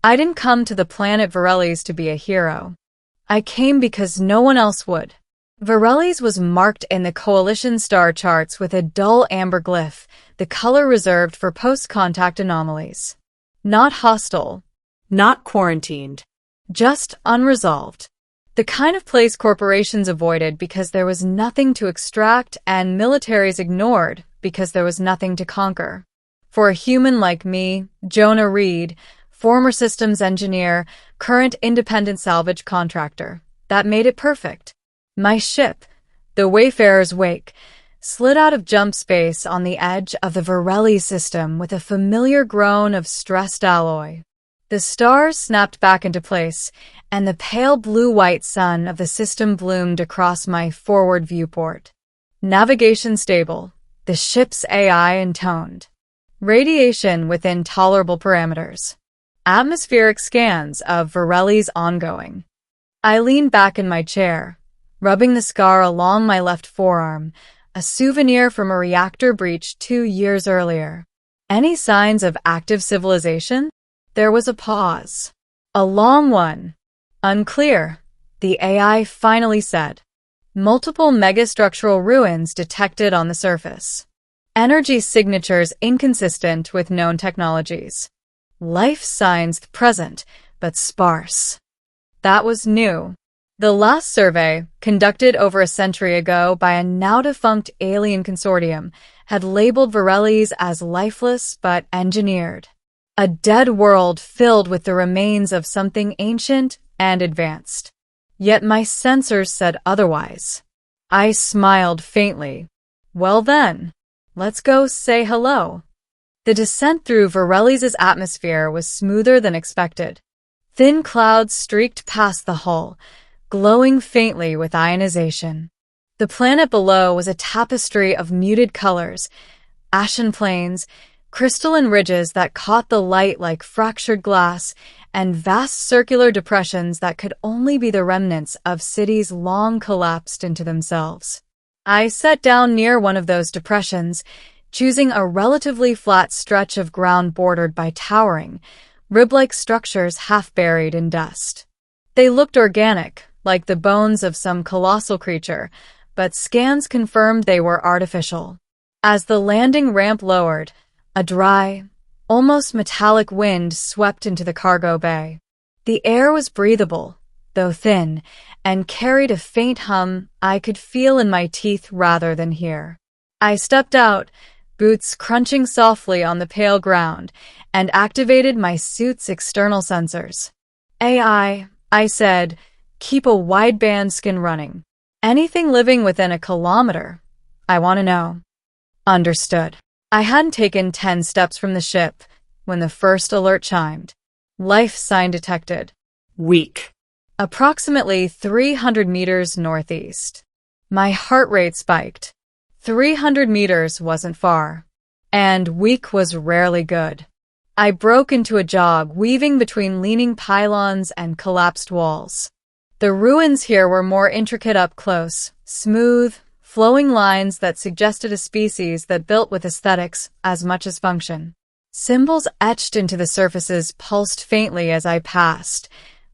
I didn't come to the planet Varelles to be a hero. I came because no one else would. Varelles was marked in the Coalition star charts with a dull amber glyph, the color reserved for post-contact anomalies. Not hostile. Not quarantined. Just unresolved. The kind of place corporations avoided because there was nothing to extract and militaries ignored because there was nothing to conquer. For a human like me, Jonah Reed, former systems engineer, current independent salvage contractor, that made it perfect. My ship, the Wayfarer's Wake, slid out of jump space on the edge of the Varelles system with a familiar groan of stressed alloy. The stars snapped back into place, and the pale blue-white sun of the system bloomed across my forward viewport. Navigation stable, the ship's AI intoned. Radiation within tolerable parameters. Atmospheric scans of Varelles ongoing. I leaned back in my chair, rubbing the scar along my left forearm, a souvenir from a reactor breach 2 years earlier. Any signs of active civilization? There was a pause. A long one. Unclear, the AI finally said. Multiple megastructural ruins detected on the surface. Energy signatures inconsistent with known technologies. Life signs present, but sparse. That was new. The last survey, conducted over a century ago by a now-defunct alien consortium, had labeled Varelles as lifeless but engineered. A dead world filled with the remains of something ancient and advanced. Yet my sensors said otherwise. I smiled faintly. Well then, let's go say hello. The descent through Varelles' atmosphere was smoother than expected. Thin clouds streaked past the hull, glowing faintly with ionization. The planet below was a tapestry of muted colors, ashen plains, crystalline ridges that caught the light like fractured glass, and vast circular depressions that could only be the remnants of cities long collapsed into themselves. I sat down near one of those depressions, choosing a relatively flat stretch of ground bordered by towering, rib-like structures half buried in dust. They looked organic, like the bones of some colossal creature, but scans confirmed they were artificial. As the landing ramp lowered, a dry, almost metallic wind swept into the cargo bay. The air was breathable, though thin, and carried a faint hum I could feel in my teeth rather than hear. I stepped out, boots crunching softly on the pale ground, and activated my suit's external sensors. AI, I said, keep a wideband scan running. Anything living within a kilometer. I want to know. Understood. I hadn't taken 10 steps from the ship when the first alert chimed. Life sign detected. Weak. Approximately 300 meters northeast. My heart rate spiked. 300 meters wasn't far. And weak was rarely good. I broke into a jog, weaving between leaning pylons and collapsed walls. The ruins here were more intricate up close, smooth, flowing lines that suggested a species that built with aesthetics as much as function. Symbols etched into the surfaces pulsed faintly as I passed,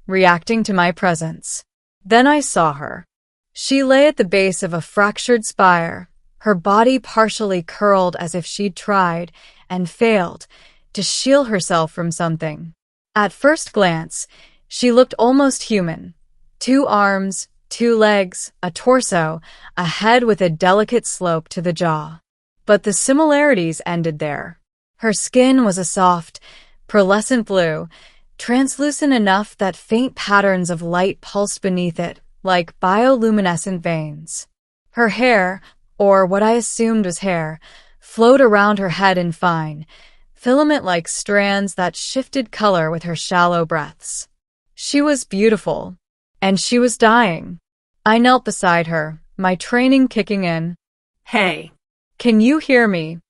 reacting to my presence. Then I saw her. She lay at the base of a fractured spire, her body partially curled as if she'd tried, and failed, to shield herself from something. At first glance, she looked almost human. 2 arms, 2 legs, a torso, a head with a delicate slope to the jaw. But the similarities ended there. Her skin was a soft, pearlescent blue, translucent enough that faint patterns of light pulsed beneath it, like bioluminescent veins. Her hair, or what I assumed was hair, flowed around her head in fine, filament-like strands that shifted color with her shallow breaths. She was beautiful, and she was dying. I knelt beside her, my training kicking in. Hey. Can you hear me?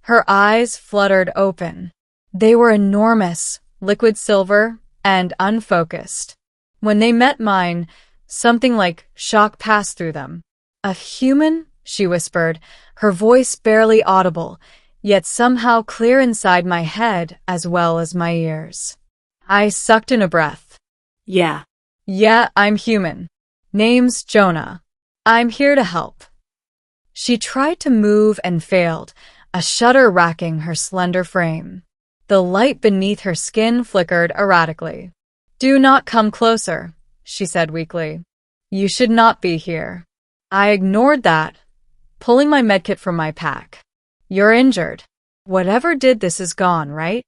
Her eyes fluttered open. They were enormous, liquid silver, and unfocused. When they met mine, something like shock passed through them. A human? She whispered, her voice barely audible, yet somehow clear inside my head as well as my ears. I sucked in a breath. Yeah. Yeah, I'm human. Name's Jonah. I'm here to help. She tried to move and failed, a shudder racking her slender frame. The light beneath her skin flickered erratically. Do not come closer, she said weakly. You should not be here. I ignored that, pulling my medkit from my pack. You're injured. Whatever did this is gone, right?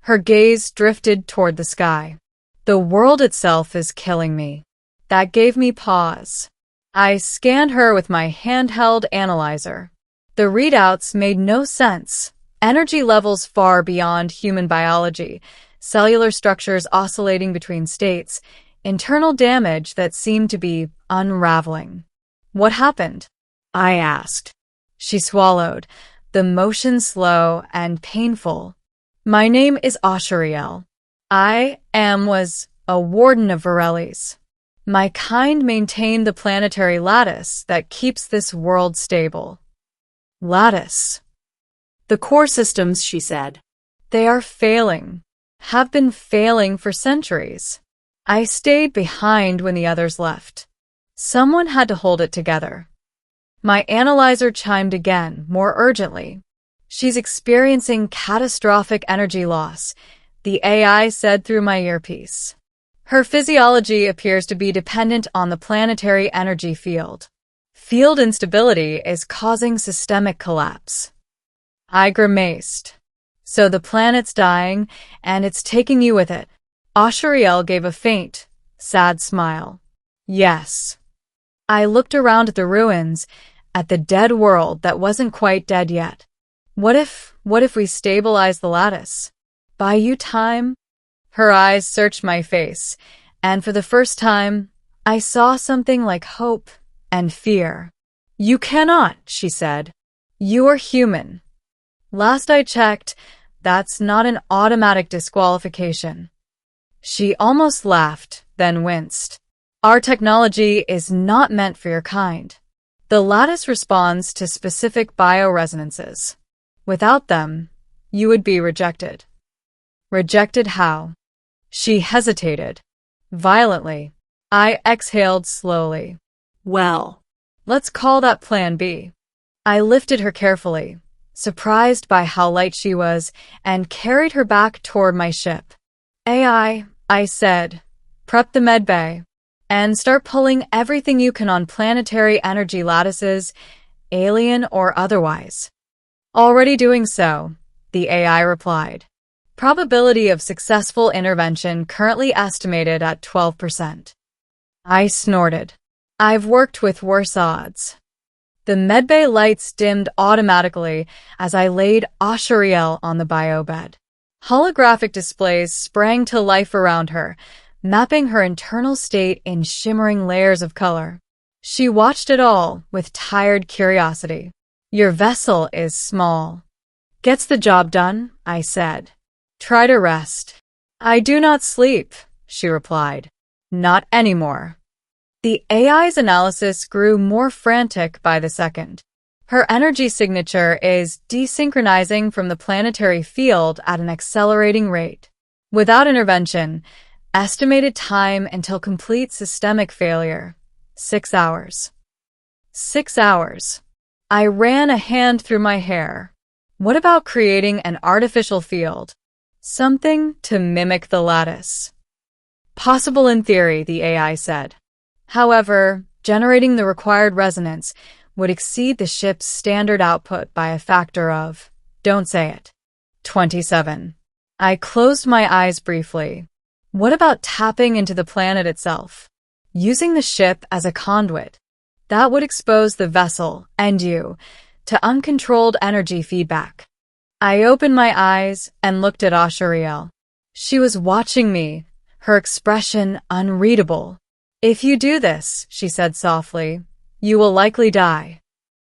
Her gaze drifted toward the sky. The world itself is killing me. That gave me pause. I scanned her with my handheld analyzer. The readouts made no sense. Energy levels far beyond human biology, cellular structures oscillating between states, internal damage that seemed to be unraveling. What happened? I asked. She swallowed, the motion slow and painful. My name is Ashariel. Was a warden of Varelli's. My kind maintained the planetary lattice that keeps this world stable. Lattice. The core systems, she said. They are failing. Have been failing for centuries. I stayed behind when the others left. Someone had to hold it together. My analyzer chimed again, more urgently. She's experiencing catastrophic energy loss, the AI said through my earpiece. Her physiology appears to be dependent on the planetary energy field. Field instability is causing systemic collapse. I grimaced. So the planet's dying, and it's taking you with it. Ashariel gave a faint, sad smile. Yes. I looked around at the ruins, at the dead world that wasn't quite dead yet. What if we stabilize the lattice? Buy you time? Her eyes searched my face, and for the first time, I saw something like hope and fear. You cannot, she said. You are human. Last I checked, that's not an automatic disqualification. She almost laughed, then winced. Our technology is not meant for your kind. The lattice responds to specific bioresonances. Without them, you would be rejected. Rejected how? She hesitated. Violently. I exhaled slowly. Well, let's call that Plan B. I lifted her carefully, surprised by how light she was, and carried her back toward my ship. AI, I said, prep the medbay, and start pulling everything you can on planetary energy lattices, alien or otherwise. Already doing so, the AI replied. Probability of successful intervention currently estimated at 12%. I snorted. I've worked with worse odds. The medbay lights dimmed automatically as I laid Ashariel on the biobed. Holographic displays sprang to life around her, mapping her internal state in shimmering layers of color. She watched it all with tired curiosity. Your vessel is small. Gets the job done, I said. Try to rest. I do not sleep, she replied. Not anymore. The AI's analysis grew more frantic by the second. Her energy signature is desynchronizing from the planetary field at an accelerating rate. Without intervention, estimated time until complete systemic failure, 6 hours. 6 hours. I ran a hand through my hair. What about creating an artificial field? Something to mimic the lattice. Possible in theory, the AI said. However, generating the required resonance would exceed the ship's standard output by a factor of, don't say it, 27. I closed my eyes briefly. What about tapping into the planet itself? Using the ship as a conduit? That would expose the vessel, and you, to uncontrolled energy feedback. I opened my eyes and looked at Ashariel. She was watching me, her expression unreadable. If you do this, she said softly, you will likely die.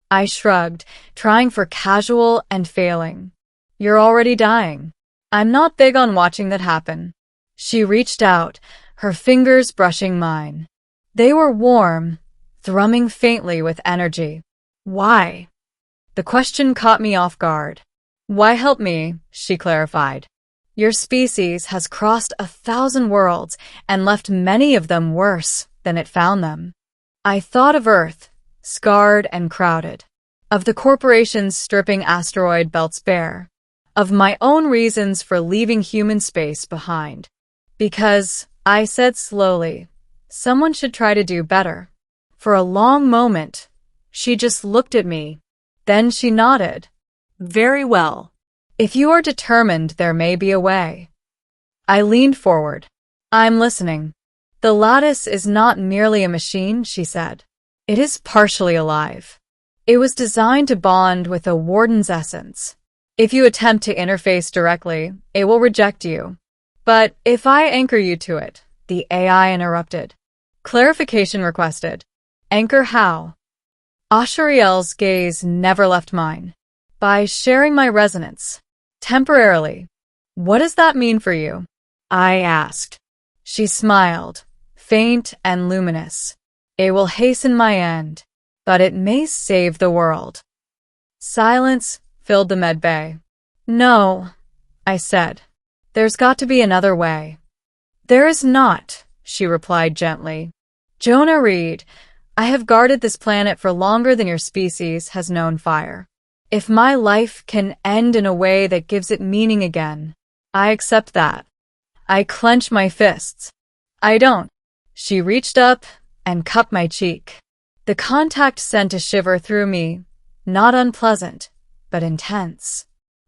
I shrugged, trying for casual and failing. You're already dying. I'm not big on watching that happen. She reached out, her fingers brushing mine. They were warm, thrumming faintly with energy. Why? The question caught me off guard. Why help me? She clarified. Your species has crossed 1,000 worlds and left many of them worse than it found them. I thought of Earth, scarred and crowded, of the corporations stripping asteroid belts bare, of my own reasons for leaving human space behind. Because, I said slowly, someone should try to do better. For a long moment, she just looked at me. Then she nodded. Very well. If you are determined, there may be a way. I leaned forward. I'm listening. The lattice is not merely a machine, she said. It is partially alive. It was designed to bond with a warden's essence. If you attempt to interface directly, it will reject you. But if I anchor you to it, the AI interrupted. Clarification requested. Anchor how? Ashariel's gaze never left mine. By sharing my resonance. Temporarily. What does that mean for you? I asked. She smiled, faint and luminous. It will hasten my end, but it may save the world. Silence filled the med bay. No, I said. There's got to be another way. There is not, she replied gently. Jonah Reed, I have guarded this planet for longer than your species has known fire. If my life can end in a way that gives it meaning again, I accept that. I clench my fists. I don't. She reached up and cupped my cheek. The contact sent a shiver through me, not unpleasant, but intense.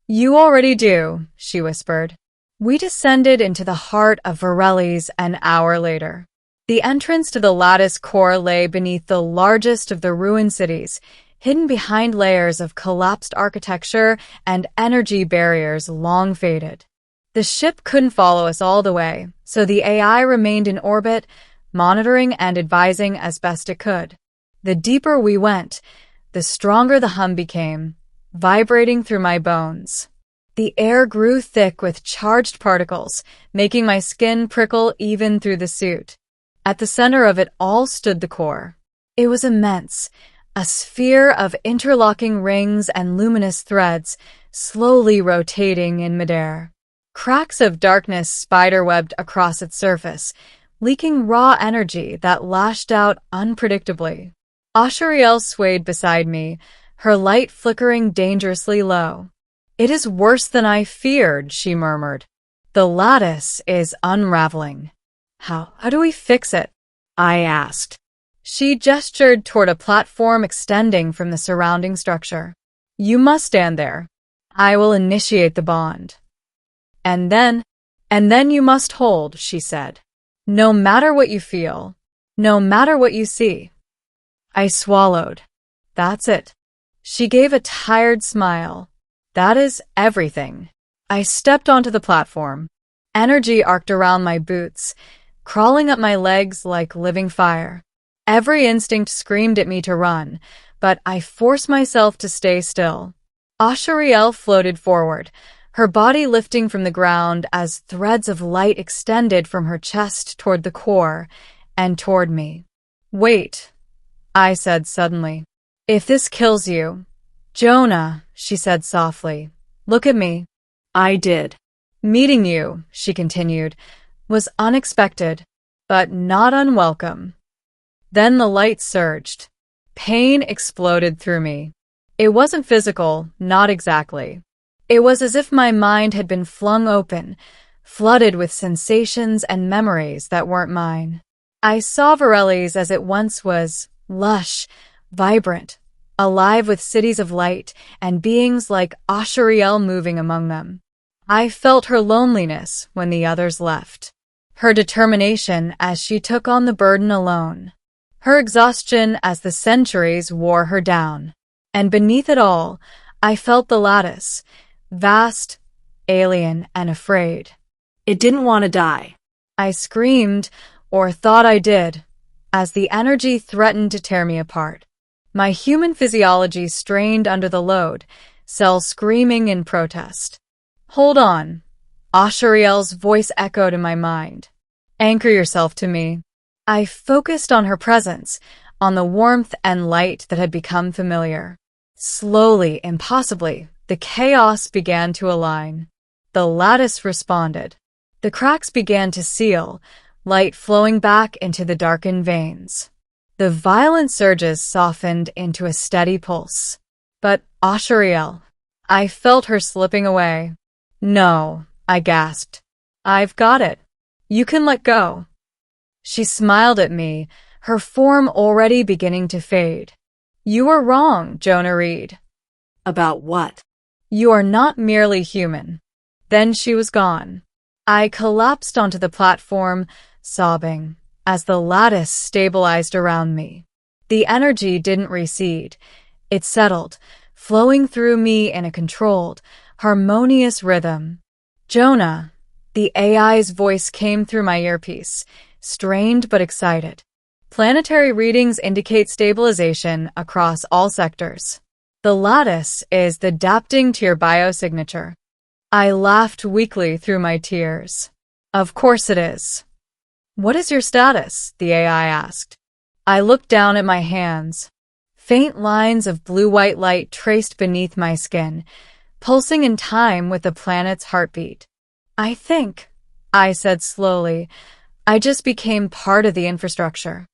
You already do, she whispered. We descended into the heart of Varellis an hour later. The entrance to the lattice core lay beneath the largest of the ruined cities, hidden behind layers of collapsed architecture and energy barriers long faded. The ship couldn't follow us all the way, so the AI remained in orbit, monitoring and advising as best it could. The deeper we went, the stronger the hum became, vibrating through my bones. The air grew thick with charged particles, making my skin prickle even through the suit. At the center of it all stood the core. It was immense, a sphere of interlocking rings and luminous threads, slowly rotating in midair. Cracks of darkness spiderwebbed across its surface, leaking raw energy that lashed out unpredictably. Ashariel swayed beside me, her light flickering dangerously low. It is worse than I feared, she murmured. The lattice is unraveling. How do we fix it? I asked. She gestured toward a platform extending from the surrounding structure. You must stand there. I will initiate the bond. And then you must hold, she said. No matter what you feel, no matter what you see. I swallowed. That's it. She gave a tired smile. That is everything. I stepped onto the platform. Energy arced around my boots, crawling up my legs like living fire. Every instinct screamed at me to run, but I forced myself to stay still. Ashariel floated forward, her body lifting from the ground as threads of light extended from her chest toward the core and toward me. Wait, I said suddenly. If this kills you, Jonah, she said softly, look at me. I did. Meeting you, she continued, was unexpected, but not unwelcome. Then the light surged. Pain exploded through me. It wasn't physical, not exactly. It was as if my mind had been flung open, flooded with sensations and memories that weren't mine. I saw Varellis as it once was, lush, vibrant, alive with cities of light and beings like Ashariel moving among them. I felt her loneliness when the others left, her determination as she took on the burden alone, her exhaustion as the centuries wore her down. And beneath it all, I felt the lattice, vast, alien, and afraid. It didn't want to die. I screamed, or thought I did, as the energy threatened to tear me apart. My human physiology strained under the load, cells screaming in protest. Hold on. Ashariel's voice echoed in my mind. Anchor yourself to me. I focused on her presence, on the warmth and light that had become familiar. Slowly, impossibly, the chaos began to align. the lattice responded. The cracks began to seal, light flowing back into the darkened veins. The violent surges softened into a steady pulse. But Ashariel, I felt her slipping away. No, I gasped. I've got it. You can let go. She smiled at me, her form already beginning to fade. You are wrong, Jonah Reed. About what? You are not merely human. Then she was gone. I collapsed onto the platform, sobbing, as the lattice stabilized around me. The energy didn't recede. It settled, flowing through me in a controlled, harmonious rhythm. Jonah, the AI's voice came through my earpiece, strained but excited. Planetary readings indicate stabilization across all sectors. The lattice is adapting to your biosignature. I laughed weakly through my tears. Of course it is. What is your status? The AI asked. I looked down at my hands. Faint lines of blue-white light traced beneath my skin, pulsing in time with the planet's heartbeat. I think, I said slowly, I just became part of the infrastructure.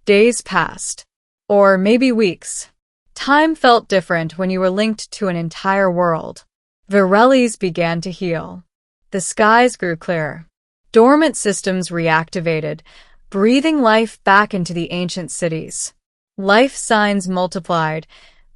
Days passed. Or maybe weeks. Time felt different when you were linked to an entire world. Virellis began to heal. The skies grew clear. Dormant systems reactivated, breathing life back into the ancient cities. Life signs multiplied,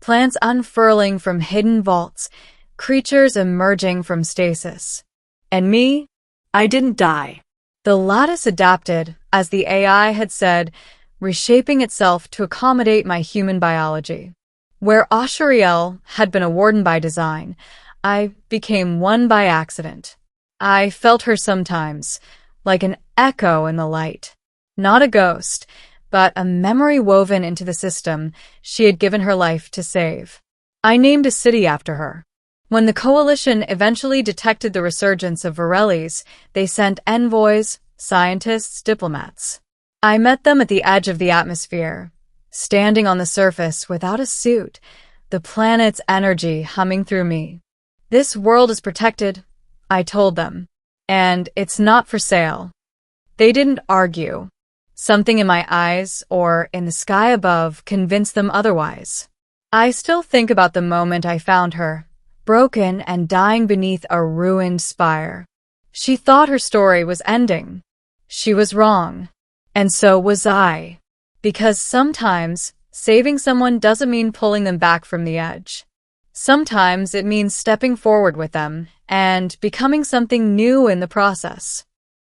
plants unfurling from hidden vaults, creatures emerging from stasis. And me? I didn't die. The lattice adapted, as the AI had said, reshaping itself to accommodate my human biology. Where Ashariel had been a warden by design, I became one by accident. I felt her sometimes, like an echo in the light. Not a ghost, but a memory woven into the system she had given her life to save. I named a city after her. When the coalition eventually detected the resurgence of Virellis, they sent envoys, scientists, diplomats. I met them at the edge of the atmosphere, standing on the surface without a suit, the planet's energy humming through me. This world is protected, I told them, and it's not for sale. They didn't argue. Something in my eyes or in the sky above convinced them otherwise. I still think about the moment I found her, broken and dying beneath a ruined spire. She thought her story was ending. She was wrong. And so was I. Because sometimes saving someone doesn't mean pulling them back from the edge. Sometimes it means stepping forward with them and becoming something new in the process.